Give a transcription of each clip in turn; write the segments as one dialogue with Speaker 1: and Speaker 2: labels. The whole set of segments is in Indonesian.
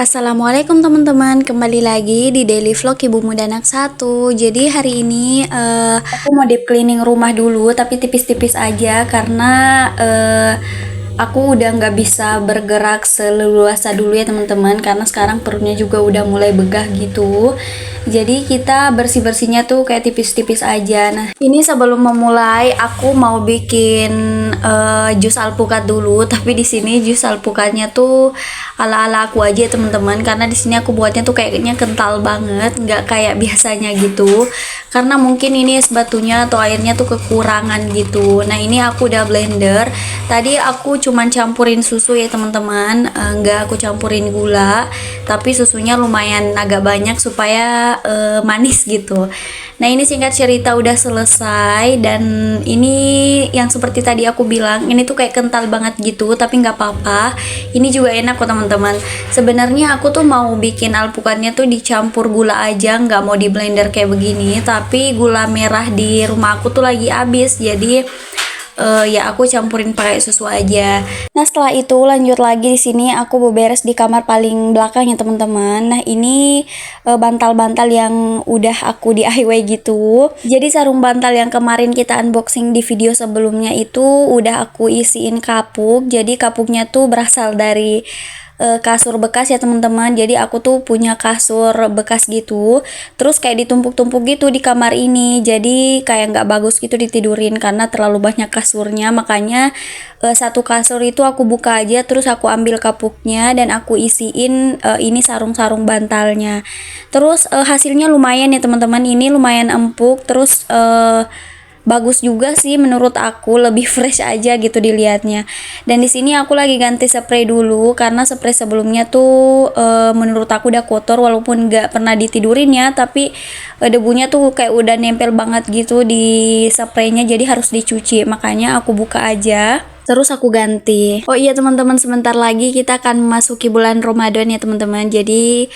Speaker 1: Assalamualaikum teman-teman, kembali lagi di daily vlog Ibu Muda Anak 1. Jadi hari ini aku mau deep cleaning rumah dulu, tapi tipis-tipis aja karena aku udah nggak bisa bergerak seleluasa dulu ya teman-teman, karena sekarang perutnya juga udah mulai begah gitu. Jadi kita bersih-bersihnya tuh kayak tipis-tipis aja. Nah ini sebelum memulai aku mau bikin jus alpukat dulu, tapi di sini jus alpukatnya tuh ala-ala aku aja teman-teman, karena di sini aku buatnya tuh kayaknya kental banget, nggak kayak biasanya gitu. Karena mungkin ini es batunya atau airnya tuh kekurangan gitu. Nah ini aku udah blender. Tadi aku cuman campurin susu ya teman-teman, nggak aku campurin gula, tapi susunya lumayan agak banyak supaya manis gitu. Nah ini singkat cerita udah selesai, dan ini yang seperti tadi aku bilang, ini tuh kayak kental banget gitu, tapi nggak apa-apa. Ini juga enak kok teman-teman. Sebenarnya aku tuh mau bikin alpukatnya tuh dicampur gula aja, nggak mau di blender kayak begini, tapi gula merah di rumah aku tuh lagi habis, jadi ya aku campurin pakai susu aja. Nah setelah itu lanjut lagi, di sini aku beberes di kamar paling belakang ya teman-teman. Nah ini bantal-bantal yang udah aku DIY gitu. Jadi sarung bantal yang kemarin kita unboxing di video sebelumnya itu udah aku isiin kapuk. Jadi kapuknya tuh berasal dari kasur bekas ya teman-teman. Jadi aku tuh punya kasur bekas gitu, terus kayak ditumpuk-tumpuk gitu di kamar ini, jadi kayak nggak bagus gitu ditidurin karena terlalu banyak kasurnya. Makanya satu kasur itu aku buka aja, terus aku ambil kapuknya dan aku isiin ini sarung-sarung bantalnya. Terus hasilnya lumayan ya teman-teman, ini lumayan empuk, terus bagus juga sih menurut aku, lebih fresh aja gitu dilihatnya. Dan di sini aku lagi ganti spray dulu karena spray sebelumnya tuh menurut aku udah kotor, walaupun nggak pernah ditidurin ya, tapi debunya tuh kayak udah nempel banget gitu di spraynya, jadi harus dicuci. Makanya aku buka aja terus aku ganti. Oh iya teman-teman, sebentar lagi kita akan memasuki bulan Ramadan ya teman-teman. Jadi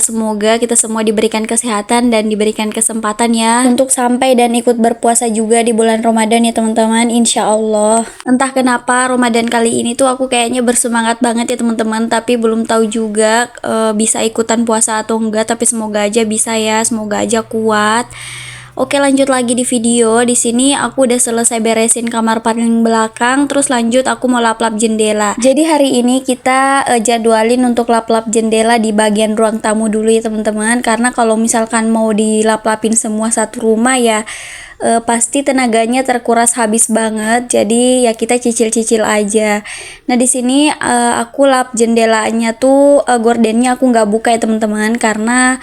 Speaker 1: semoga kita semua diberikan kesehatan dan diberikan kesempatan ya untuk sampai dan ikut berpuasa juga di bulan Ramadan ya teman-teman, insya Allah. Entah kenapa Ramadan kali ini tuh aku kayaknya bersemangat banget ya teman-teman, tapi belum tahu juga bisa ikutan puasa atau enggak, tapi semoga aja bisa ya, semoga aja kuat. Oke lanjut lagi di video. Di sini aku udah selesai beresin kamar paling belakang, terus lanjut aku mau lap-lap jendela. Jadi hari ini kita jadwalin untuk lap-lap jendela di bagian ruang tamu dulu ya teman-teman, karena kalau misalkan mau dilap-lapin semua satu rumah ya pasti tenaganya terkuras habis banget. Jadi ya kita cicil-cicil aja. Nah di sini aku lap jendelanya tuh gordennya aku nggak buka ya teman-teman, karena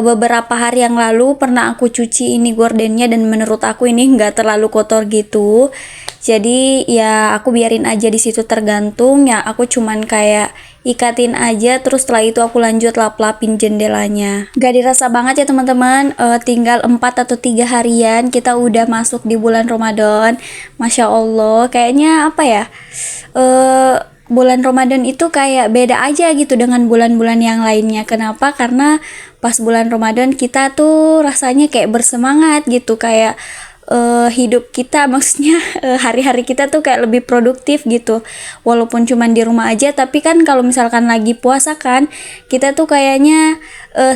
Speaker 1: beberapa hari yang lalu pernah aku cuci ini gordennya dan menurut aku ini nggak terlalu kotor gitu. Jadi ya aku biarin aja di situ tergantung ya, aku cuman kayak ikatin aja, terus setelah itu aku lanjut lap-lapin jendelanya. Gak dirasa banget ya teman-teman, tinggal 4 atau 3 harian kita udah masuk di bulan Ramadan. Masya Allah, kayaknya apa ya, bulan Ramadan itu kayak beda aja gitu dengan bulan-bulan yang lainnya. Kenapa? Karena pas bulan Ramadan kita tuh rasanya kayak bersemangat gitu, kayak hidup kita, maksudnya hari-hari kita tuh kayak lebih produktif gitu, walaupun cuman di rumah aja. Tapi kan kalau misalkan lagi puasa kan kita tuh kayaknya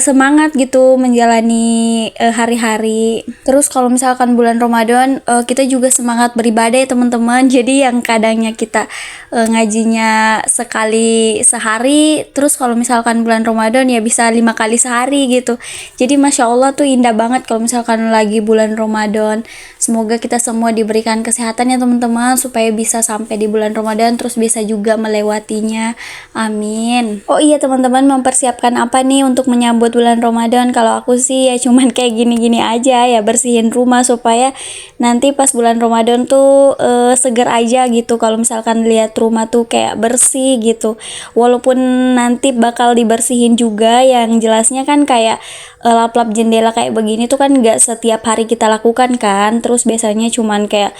Speaker 1: semangat gitu menjalani hari-hari. Terus kalau misalkan bulan Ramadan kita juga semangat beribadah ya teman-teman. Jadi yang kadangnya kita ngajinya sekali sehari, terus kalau misalkan bulan Ramadan ya bisa 5 kali sehari gitu. Jadi Masya Allah tuh indah banget kalau misalkan lagi bulan Ramadan. Semoga kita semua diberikan kesehatan ya teman-teman, supaya bisa sampai di bulan Ramadan terus bisa juga melewatinya. Amin. Oh iya teman-teman, mempersiapkan apa nih untuk menyambut bulan Ramadan? Kalau aku sih ya cuman kayak gini-gini aja ya, bersihin rumah supaya nanti pas bulan Ramadan tuh seger aja gitu. Kalau misalkan lihat rumah tuh kayak bersih gitu, walaupun nanti bakal dibersihin juga, yang jelasnya kan kayak lap-lap jendela kayak begini tuh kan nggak setiap hari kita lakukan kan, terus biasanya cuman kayak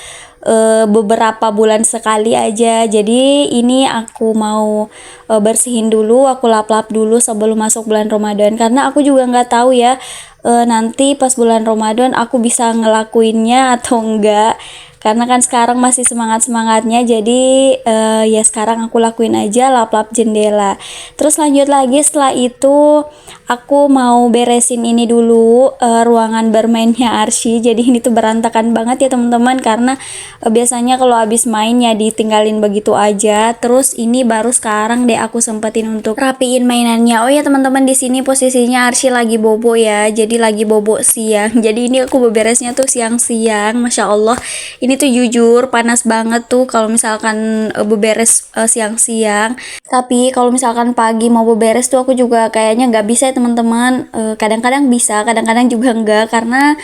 Speaker 1: beberapa bulan sekali aja. Jadi ini aku mau bersihin dulu, aku lap-lap dulu sebelum masuk bulan Ramadan, karena aku juga nggak tahu ya nanti pas bulan Ramadan aku bisa ngelakuinnya atau enggak, karena kan sekarang masih semangat-semangatnya. Jadi ya sekarang aku lakuin aja lap-lap jendela. Terus lanjut lagi, setelah itu aku mau beresin ini dulu, ruangan bermainnya Arsy. Jadi ini tuh berantakan banget ya teman-teman, karena biasanya kalau habis main ya ditinggalin begitu aja. Terus ini baru sekarang deh aku sempetin untuk rapiin mainannya. Oh ya teman-teman, di sini posisinya Arsy lagi bobo ya. Jadi lagi bobo siang. Jadi ini aku beberesnya tuh siang-siang. Masya Allah, ini tuh jujur panas banget tuh kalau misalkan beberes siang-siang. Tapi kalau misalkan pagi mau beberes tuh aku juga kayaknya nggak bisa ya teman-teman. Kadang-kadang bisa, kadang-kadang juga enggak, karena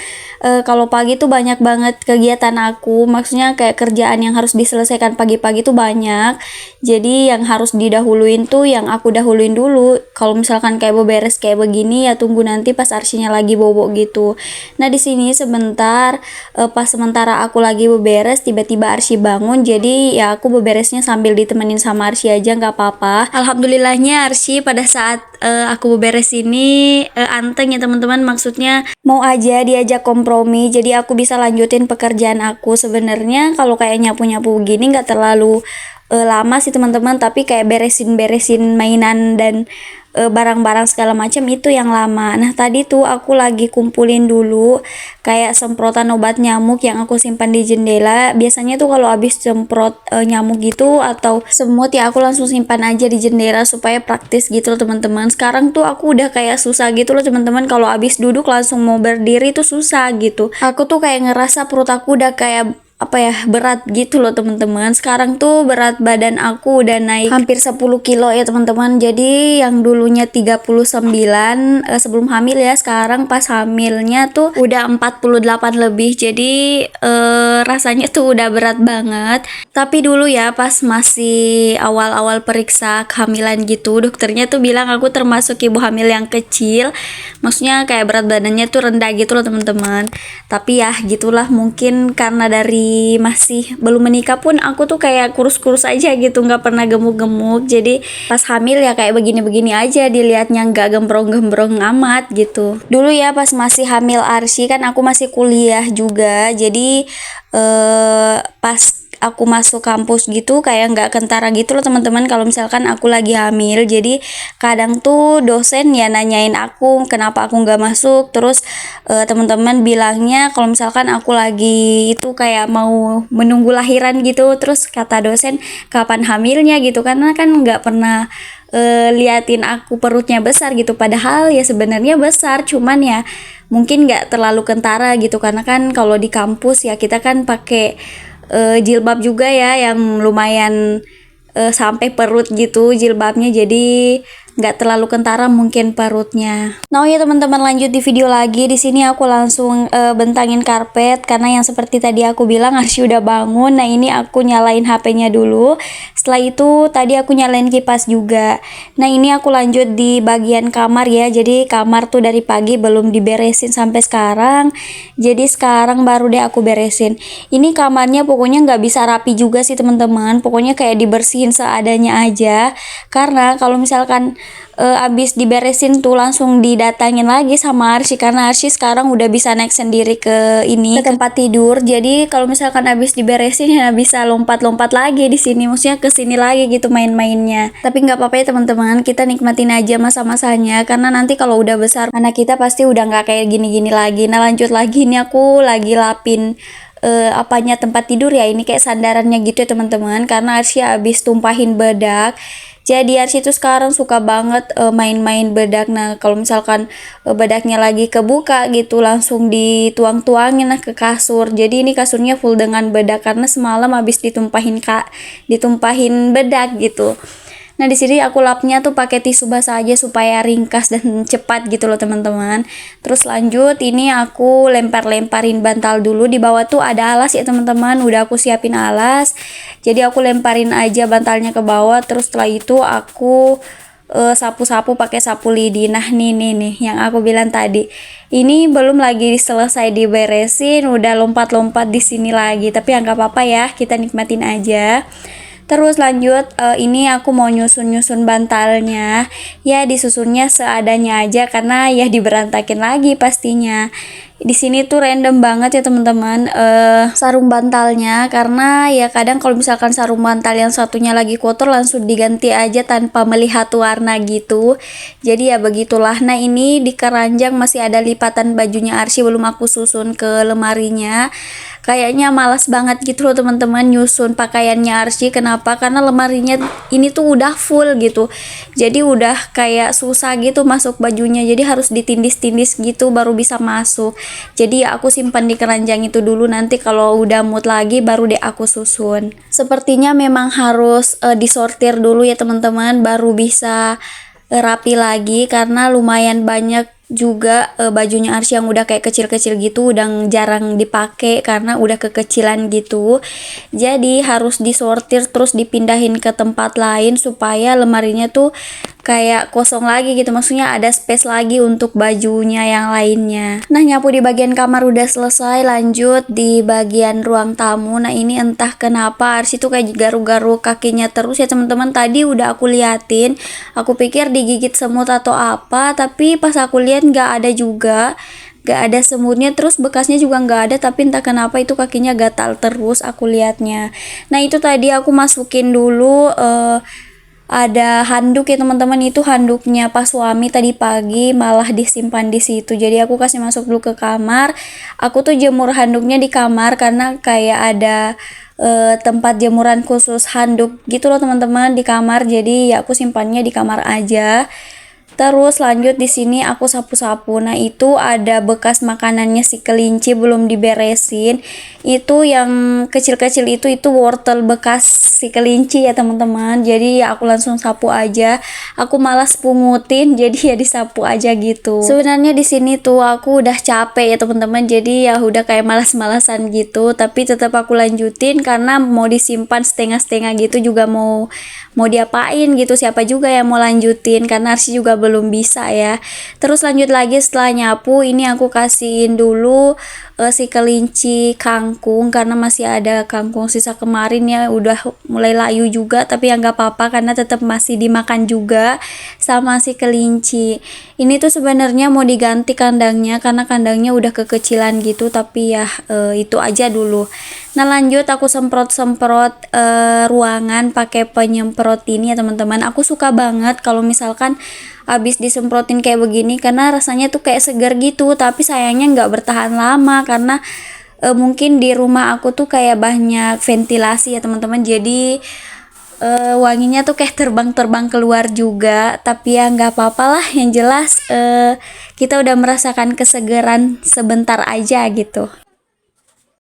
Speaker 1: kalau pagi tuh banyak banget kegiatan aku. Maksudnya kayak kerjaan yang harus diselesaikan pagi-pagi tuh banyak. Jadi yang harus didahuluin tuh yang aku dahuluin dulu. Kalau misalkan kayak beberes kayak begini ya tunggu nanti pas Arsinya lagi bobo gitu. Nah di sini sebentar pas sementara aku lagi beberes tiba-tiba Arsy bangun. Jadi ya aku beberesnya sambil ditemenin sama Arsy aja, nggak apa-apa. Alhamdulillahnya Arsy pada saat aku beberes ini anteng ya teman-teman. Maksudnya mau aja diajak kompromi, jadi aku bisa lanjutin pekerjaan aku. Sebenarnya kalau kayak nyapu-nyapu begini nggak terlalu lama sih teman-teman, tapi kayak beresin-beresin mainan dan barang-barang segala macam itu yang lama. Nah tadi tuh aku lagi kumpulin dulu kayak semprotan obat nyamuk yang aku simpan di jendela. Biasanya tuh kalau habis semprot nyamuk gitu atau semut ya aku langsung simpan aja di jendela supaya praktis gitu loh teman-teman. Sekarang tuh aku udah kayak susah gitu loh teman-teman, kalau habis duduk langsung mau berdiri tuh susah gitu. Aku tuh kayak ngerasa perut aku udah kayak apa ya, berat gitu loh teman-teman. Sekarang tuh berat badan aku udah naik hampir 10 kilo ya teman-teman. Jadi yang dulunya 39 sebelum hamil ya, sekarang pas hamilnya tuh udah 48 lebih. Jadi rasanya tuh udah berat banget. Tapi dulu ya pas masih awal-awal periksa kehamilan gitu, dokternya tuh bilang aku termasuk ibu hamil yang kecil. Maksudnya kayak berat badannya tuh rendah gitu loh teman-teman. Tapi ya gitulah, mungkin karena dari masih belum menikah pun aku tuh kayak kurus-kurus aja gitu, nggak pernah gemuk-gemuk. Jadi pas hamil ya kayak begini-begini aja dilihatnya, nggak gembrong-gembrong amat gitu. Dulu ya pas masih hamil Arsy kan aku masih kuliah juga, jadi pas aku masuk kampus gitu kayak nggak kentara gitu loh teman-teman kalau misalkan aku lagi hamil. Jadi kadang tuh dosen ya nanyain aku kenapa aku nggak masuk. Terus teman-teman bilangnya kalau misalkan aku lagi itu kayak mau menunggu lahiran gitu. Terus kata dosen kapan hamilnya gitu, karena kan nggak pernah liatin aku perutnya besar gitu, padahal ya sebenarnya besar, cuman ya mungkin nggak terlalu kentara gitu, karena kan kalau di kampus ya kita kan pakai jilbab juga ya yang lumayan sampai perut gitu jilbabnya, jadi nggak terlalu kentara mungkin perutnya. Nah ya teman-teman, lanjut di video lagi. Di sini aku langsung bentangin karpet karena yang seperti tadi aku bilang Arsy udah bangun. Nah ini aku nyalain HP-nya dulu. Setelah itu tadi aku nyalain kipas juga. Nah ini aku lanjut di bagian kamar ya. Jadi kamar tuh dari pagi belum diberesin sampai sekarang. Jadi sekarang baru deh aku beresin. Ini kamarnya pokoknya nggak bisa rapi juga sih teman-teman. Pokoknya kayak dibersihin seadanya aja. Karena kalau misalkan abis diberesin tuh langsung didatangin lagi sama Arsy, karena Arsy sekarang udah bisa naik sendiri ke tempat tidur. Jadi kalau misalkan abis diberesin ya bisa lompat-lompat lagi di sini, maksudnya ke sini lagi gitu main-mainnya. Tapi nggak apa-apa ya teman-teman, kita nikmatin aja masa-masanya, karena nanti kalau udah besar anak kita pasti udah nggak kayak gini-gini lagi. Nah lanjut lagi, ini aku lagi lapin apanya tempat tidur ya, ini kayak sandarannya gitu ya teman-teman, karena Arsy habis tumpahin bedak. Jadi Arsy itu sekarang suka banget main-main bedak. Nah, kalau misalkan bedaknya lagi kebuka gitu langsung dituang-tuangin lah ke kasur. Jadi ini kasurnya full dengan bedak karena semalam habis ditumpahin bedak gitu. Nah, di sini aku lapnya tuh pakai tisu basah aja supaya ringkas dan cepat gitu loh teman-teman. Terus lanjut ini aku lempar-lemparin bantal dulu. Di bawah tuh ada alas ya teman-teman. Udah aku siapin alas. Jadi aku lemparin aja bantalnya ke bawah. Terus setelah itu aku sapu-sapu pakai sapu lidi. Nah, nih yang aku bilang tadi. Ini belum lagi selesai diberesin, udah lompat-lompat di sini lagi. Tapi nggak apa-apa ya, kita nikmatin aja. Terus lanjut, ini aku mau nyusun-nyusun bantalnya. Ya disusunnya seadanya aja karena ya diberantakin lagi pastinya. Di sini tuh random banget ya teman-teman sarung bantalnya karena ya kadang kalau misalkan sarung bantal yang satunya lagi kotor langsung diganti aja tanpa melihat warna gitu. Jadi ya begitulah. Nah, ini di keranjang masih ada lipatan bajunya Arsy belum aku susun ke lemarinya. Kayaknya malas banget gitu loh teman-teman nyusun pakaiannya Arsy. Kenapa? Karena lemarinya ini tuh udah full gitu. Jadi udah kayak susah gitu masuk bajunya. Jadi harus ditindis-tindis gitu baru bisa masuk. Jadi ya aku simpan di keranjang itu dulu, nanti kalau udah mood lagi baru deh aku susun. Sepertinya memang harus disortir dulu ya teman-teman baru bisa rapi lagi karena lumayan banyak juga bajunya Arsy yang udah kayak kecil-kecil gitu udah jarang dipakai karena udah kekecilan gitu. Jadi harus disortir terus dipindahin ke tempat lain supaya lemarinya tuh kayak kosong lagi gitu, maksudnya ada space lagi untuk bajunya yang lainnya. Nah, nyapu di bagian kamar udah selesai, lanjut di bagian ruang tamu. Nah, ini entah kenapa Arsy tuh kayak garu-garu kakinya terus ya teman-teman. Tadi udah aku liatin, aku pikir digigit semut atau apa, tapi pas aku lihat nggak ada juga, nggak ada semutnya, terus bekasnya juga nggak ada, tapi entah kenapa itu kakinya gatal terus aku liatnya. Nah, itu tadi aku masukin dulu ada handuk ya teman-teman, itu handuknya pas suami tadi pagi malah disimpan di situ. Jadi aku kasih masuk dulu ke kamar. Aku tuh jemur handuknya di kamar karena kayak ada tempat jemuran khusus handuk gitu loh teman-teman di kamar. Jadi ya aku simpannya di kamar aja. Terus lanjut di sini aku sapu-sapu. Nah, itu ada bekas makanannya si kelinci belum diberesin. Itu yang kecil-kecil itu wortel bekas si kelinci ya teman-teman. Jadi ya aku langsung sapu aja. Aku malas pungutin jadi ya disapu aja gitu. Sebenarnya di sini tuh aku udah capek ya teman-teman. Jadi ya udah kayak malas-malasan gitu, tapi tetap aku lanjutin karena mau disimpan setengah-setengah gitu juga mau diapain gitu, siapa juga yang mau lanjutin karena Arsy juga belum bisa ya. Terus lanjut lagi setelah nyapu, ini aku kasihin dulu si kelinci kangkung karena masih ada kangkung sisa kemarin ya, udah mulai layu juga, tapi ya nggak apa-apa karena tetap masih dimakan juga sama si kelinci. Ini tuh sebenarnya mau diganti kandangnya karena kandangnya udah kekecilan gitu, tapi ya itu aja dulu. Nah, lanjut aku semprot-semprot ruangan pakai penyemprot ini ya teman-teman. Aku suka banget kalau misalkan habis disemprotin kayak begini karena rasanya tuh kayak segar gitu, tapi sayangnya nggak bertahan lama karena mungkin di rumah aku tuh kayak banyak ventilasi ya teman-teman. Jadi wanginya tuh kayak terbang-terbang keluar juga, tapi ya nggak apa-apa lah, yang jelas kita udah merasakan kesegaran sebentar aja gitu.